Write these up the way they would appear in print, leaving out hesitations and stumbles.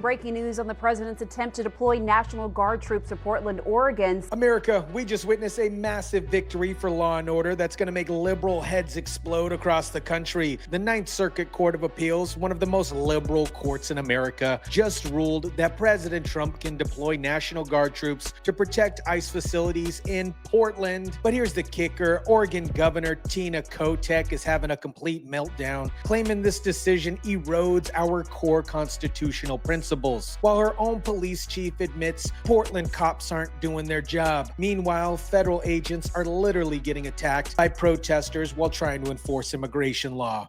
breaking news on the president's attempt to deploy National Guard troops to Portland, Oregon. America, we just witnessed a massive victory for law and order that's going to make liberal heads explode across the country. The Ninth Circuit Court of Appeals, one of the most liberal courts in America, just ruled that President Trump can deploy National Guard troops to protect ICE facilities in Portland. But here's the kicker. Oregon Governor Tina Kotek is having a complete meltdown, claiming this decision erodes our core constitutional principles, while her own police chief admits Portland cops aren't doing their job. Meanwhile, federal agents are literally getting attacked by protesters while trying to enforce immigration law.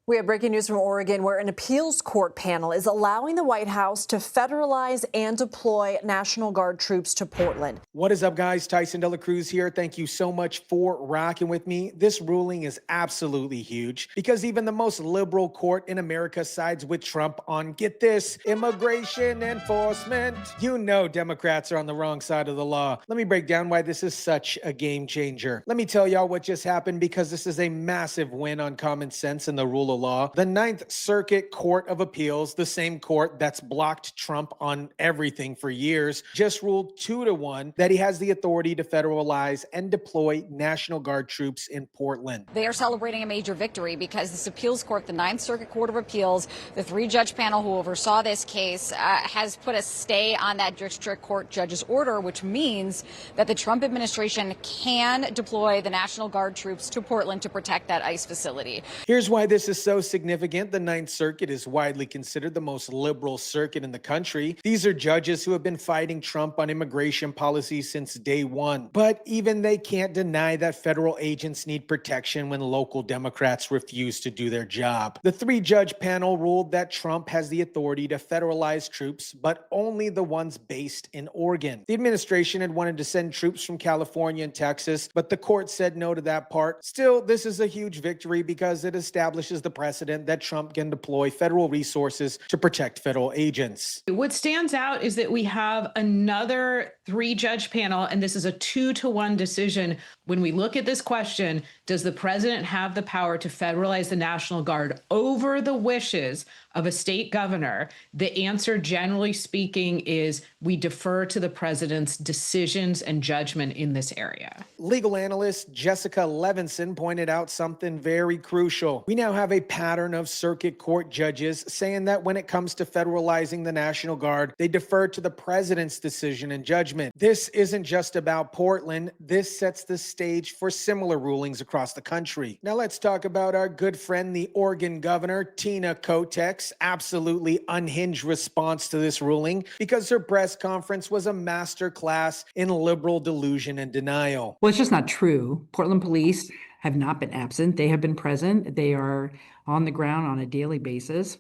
We have breaking news from Oregon, where an appeals court panel is allowing the White House to federalize and deploy National Guard troops to Portland. What is up, guys? Tyson De La Cruz here. Thank you so much for rocking with me. This ruling is absolutely huge because even the most liberal court in America sides with Trump on, get this, immigration enforcement. You know Democrats are on the wrong side of the law. Let me break down why this is such a game changer. Let me tell y'all what just happened, because this is a massive win on common sense and the rule of law. The Ninth Circuit Court of Appeals, the same court that's blocked Trump on everything for years, just ruled 2-1 that he has the authority to federalize and deploy National Guard troops in Portland. They are celebrating a major victory because this appeals court, the Ninth Circuit Court of Appeals, the three-judge panel who oversaw this case, has put a stay on that district court judge's order, which means that the Trump administration can deploy the National Guard troops to Portland to protect that ICE facility. Here's why this is so significant. The Ninth Circuit is widely considered the most liberal circuit in the country. These are judges who have been fighting Trump on immigration policy since day one. But even they can't deny that federal agents need protection when local Democrats refuse to do their job. The three-judge panel ruled that Trump has the authority to federalize troops, but only the ones based in Oregon. The administration had wanted to send troops from California and Texas, but the court said no to that part. Still, this is a huge victory because it establishes the precedent that Trump can deploy federal resources to protect federal agents. What stands out is that we have another three-judge panel, and this is a 2-1 decision. When we look at this question, does the president have the power to federalize the National Guard over the wishes of a state governor? The answer, generally speaking, is we defer to the president's decisions and judgment in this area. Legal analyst Jessica Levinson pointed out something very crucial. We now have a pattern of circuit court judges saying that when it comes to federalizing the National Guard, they defer to the president's decision and judgment. This isn't just about Portland. This sets the stage for similar rulings across the country. Now let's talk about our good friend, the Oregon governor, Tina Kotek's absolutely unhinged response to this ruling, because her press conference was a masterclass in liberal delusion and denial. Well, it's just not true. Portland police have not been absent. They have been present. They are on the ground on a daily basis,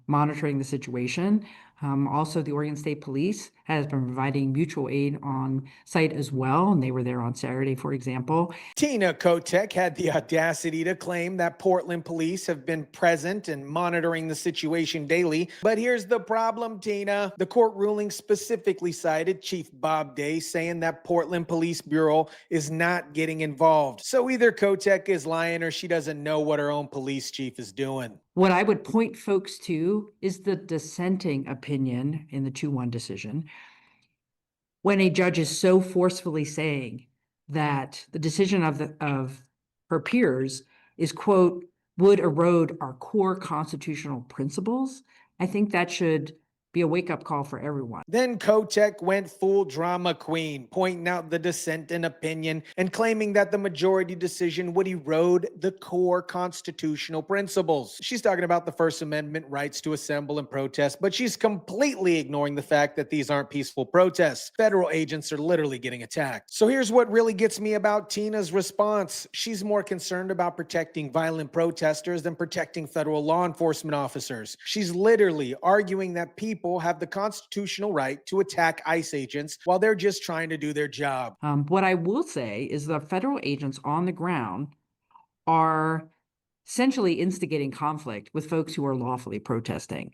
monitoring the situation. Also, the Oregon State Police has been providing mutual aid on site as well, and they were there on Saturday, for example. Tina Kotek had the audacity to claim that Portland police have been present and monitoring the situation daily. But here's the problem, Tina. The court ruling specifically cited Chief Bob Day, saying that Portland Police Bureau is not getting involved. So either Kotek is lying or she doesn't know what her own police chief is doing. What I would point folks to is the dissenting opinion in the 2-1 decision, when a judge is so forcefully saying that the decision of her peers is, quote, would erode our core constitutional principles. I think that should be a wake-up call for everyone. Then Kotek went full drama queen, pointing out the dissent in opinion and claiming that the majority decision would erode the core constitutional principles. She's talking about the First Amendment rights to assemble and protest, but she's completely ignoring the fact that these aren't peaceful protests. Federal agents are literally getting attacked. So here's what really gets me about Tina's response. She's more concerned about protecting violent protesters than protecting federal law enforcement officers. She's literally arguing that people have the constitutional right to attack ICE agents while they're just trying to do their job. What I will say is the federal agents on the ground are essentially instigating conflict with folks who are lawfully protesting.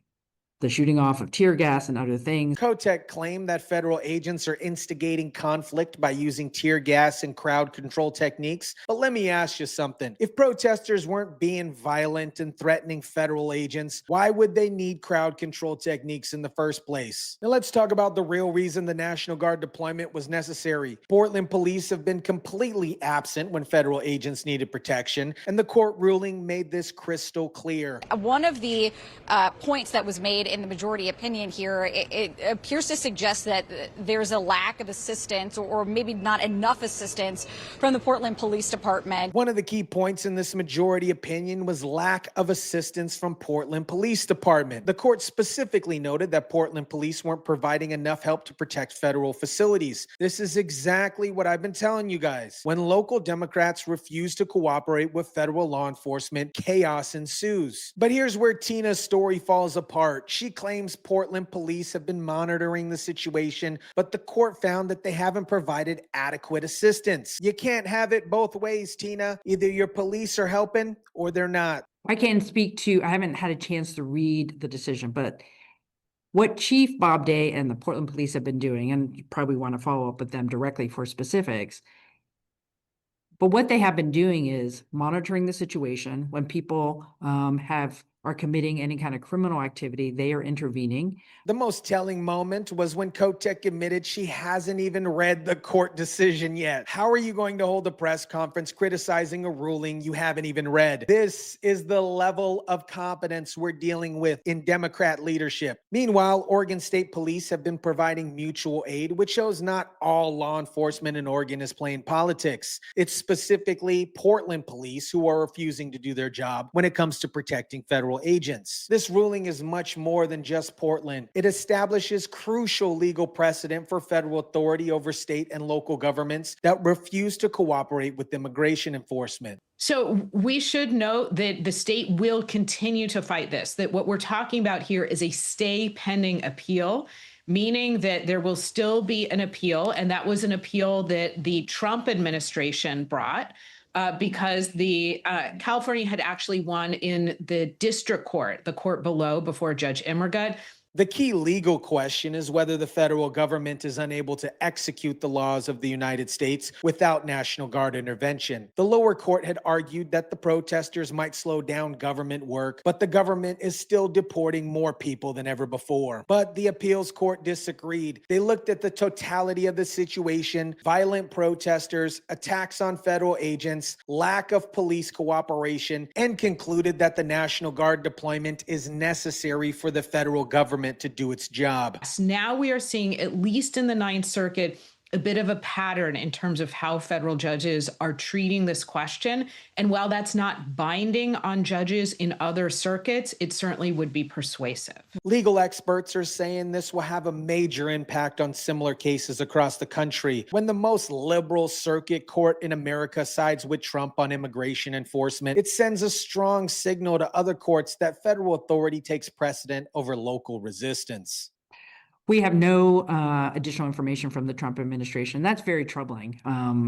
the shooting off of tear gas and other things. Kotek claimed that federal agents are instigating conflict by using tear gas and crowd control techniques. But let me ask you something. If protesters weren't being violent and threatening federal agents, why would they need crowd control techniques in the first place? Now let's talk about the real reason the National Guard deployment was necessary. Portland police have been completely absent when federal agents needed protection, and the court ruling made this crystal clear. One of the points that was made in the majority opinion here, it appears to suggest that there's a lack of assistance or maybe not enough assistance from the Portland Police Department. One of the key points in this majority opinion was lack of assistance from Portland Police Department. The court specifically noted that Portland police weren't providing enough help to protect federal facilities. This is exactly what I've been telling you guys. When local Democrats refuse to cooperate with federal law enforcement, chaos ensues. But here's where Tina's story falls apart. She claims Portland police have been monitoring the situation, but the court found that they haven't provided adequate assistance. You can't have it both ways, Tina. Either your police are helping or they're not. I haven't had a chance to read the decision, but what Chief Bob Day and the Portland police have been doing, and you probably want to follow up with them directly for specifics, but what they have been doing is monitoring the situation. When people are committing any kind of criminal activity, they are intervening. The most telling moment was when Kotek admitted she hasn't even read the court decision yet. How are you going to hold a press conference criticizing a ruling you haven't even read? This is the level of competence we're dealing with in Democrat leadership. Meanwhile, Oregon State Police have been providing mutual aid, which shows not all law enforcement in Oregon is playing politics. It's specifically Portland police who are refusing to do their job when it comes to protecting federal agents. This ruling is much more than just Portland. It establishes crucial legal precedent for federal authority over state and local governments that refuse to cooperate with immigration enforcement. So we should note that the state will continue to fight this, that what we're talking about here is a stay pending appeal, meaning that there will still be an appeal. And that was an appeal that the Trump administration brought. Because the California had actually won in the district court, the court below, before Judge Immergut. The key legal question is whether the federal government is unable to execute the laws of the United States without National Guard intervention. The lower court had argued that the protesters might slow down government work, but the government is still deporting more people than ever before. But the appeals court disagreed. They looked at the totality of the situation, violent protesters, attacks on federal agents, lack of police cooperation, and concluded that the National Guard deployment is necessary for the federal government to do its job. Now we are seeing, at least in the Ninth Circuit, a bit of a pattern in terms of how federal judges are treating this question. And while that's not binding on judges in other circuits, it certainly would be persuasive. Legal experts are saying this will have a major impact on similar cases across the country. When the most liberal circuit court in America sides with Trump on immigration enforcement, it sends a strong signal to other courts that federal authority takes precedent over local resistance. We have no additional information from the Trump administration. That's very troubling.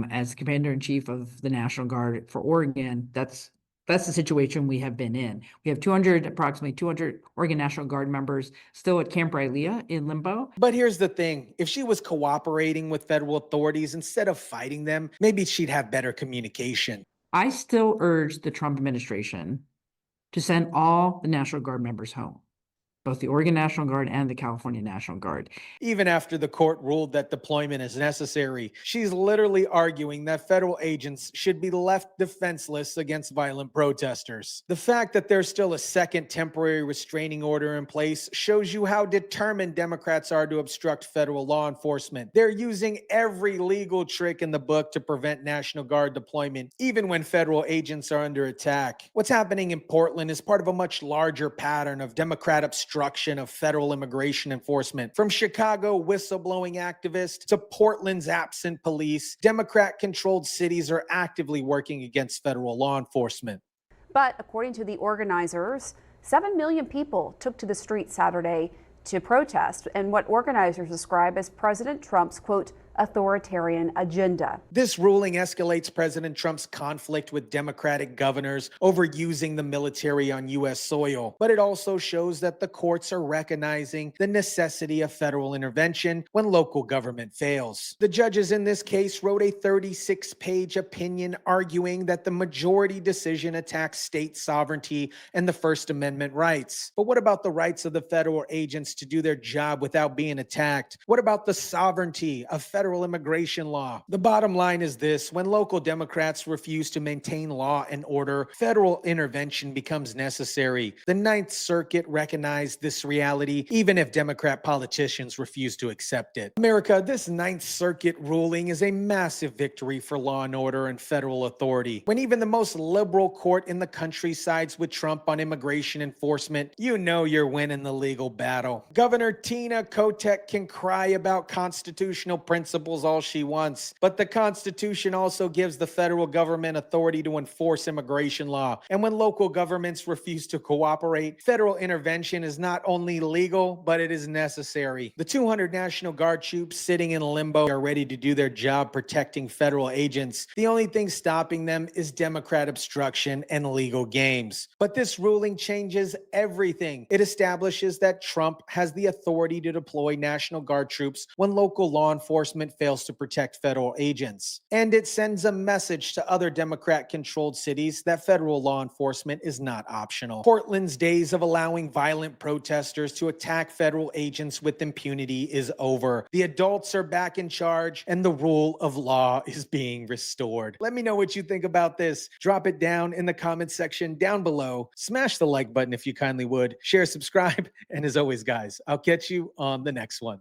As Commander-in-Chief of the National Guard for Oregon, that's the situation we have been in. We have approximately 200 Oregon National Guard members still at Camp Rylea in limbo. But here's the thing. If she was cooperating with federal authorities instead of fighting them, maybe she'd have better communication. I still urge the Trump administration to send all the National Guard members home, both the Oregon National Guard and the California National Guard. Even after the court ruled that deployment is necessary, she's literally arguing that federal agents should be left defenseless against violent protesters. The fact that there's still a second temporary restraining order in place shows you how determined Democrats are to obstruct federal law enforcement. They're using every legal trick in the book to prevent National Guard deployment, even when federal agents are under attack. What's happening in Portland is part of a much larger pattern of Democrat obstruction of federal immigration enforcement. From Chicago whistleblowing activists to Portland's absent police, Democrat-controlled cities are actively working against federal law enforcement. But according to the organizers, 7 million people took to the streets Saturday to protest in what organizers describe as President Trump's, quote, authoritarian agenda. This ruling escalates President Trump's conflict with Democratic governors over using the military on U.S. soil, but it also shows that the courts are recognizing the necessity of federal intervention when local government fails. The judges in this case wrote a 36-page opinion arguing that the majority decision attacks state sovereignty and the First Amendment rights. But what about the rights of the federal agents to do their job without being attacked? What about the sovereignty of federal immigration law? The bottom line is this: when local Democrats refuse to maintain law and order, federal intervention becomes necessary. The Ninth Circuit recognized this reality, even if Democrat politicians refuse to accept it. America, this Ninth Circuit ruling is a massive victory for law and order and federal authority. When even the most liberal court in the country sides with Trump on immigration enforcement, you know you're winning the legal battle. Governor Tina Kotek can cry about constitutional principles all she wants, but the Constitution also gives the federal government authority to enforce immigration law. And when local governments refuse to cooperate, federal intervention is not only legal, but it is necessary. The 200 National Guard troops sitting in limbo are ready to do their job protecting federal agents. The only thing stopping them is Democrat obstruction and legal games. But this ruling changes everything. It establishes that Trump has the authority to deploy National Guard troops when local law enforcement fails to protect federal agents. And it sends a message to other Democrat-controlled cities that federal law enforcement is not optional. Portland's days of allowing violent protesters to attack federal agents with impunity is over. The adults are back in charge, and the rule of law is being restored. Let me know what you think about this. Drop it down in the comments section down below. Smash the like button if you kindly would. Share, subscribe, and as always, guys, I'll catch you on the next one.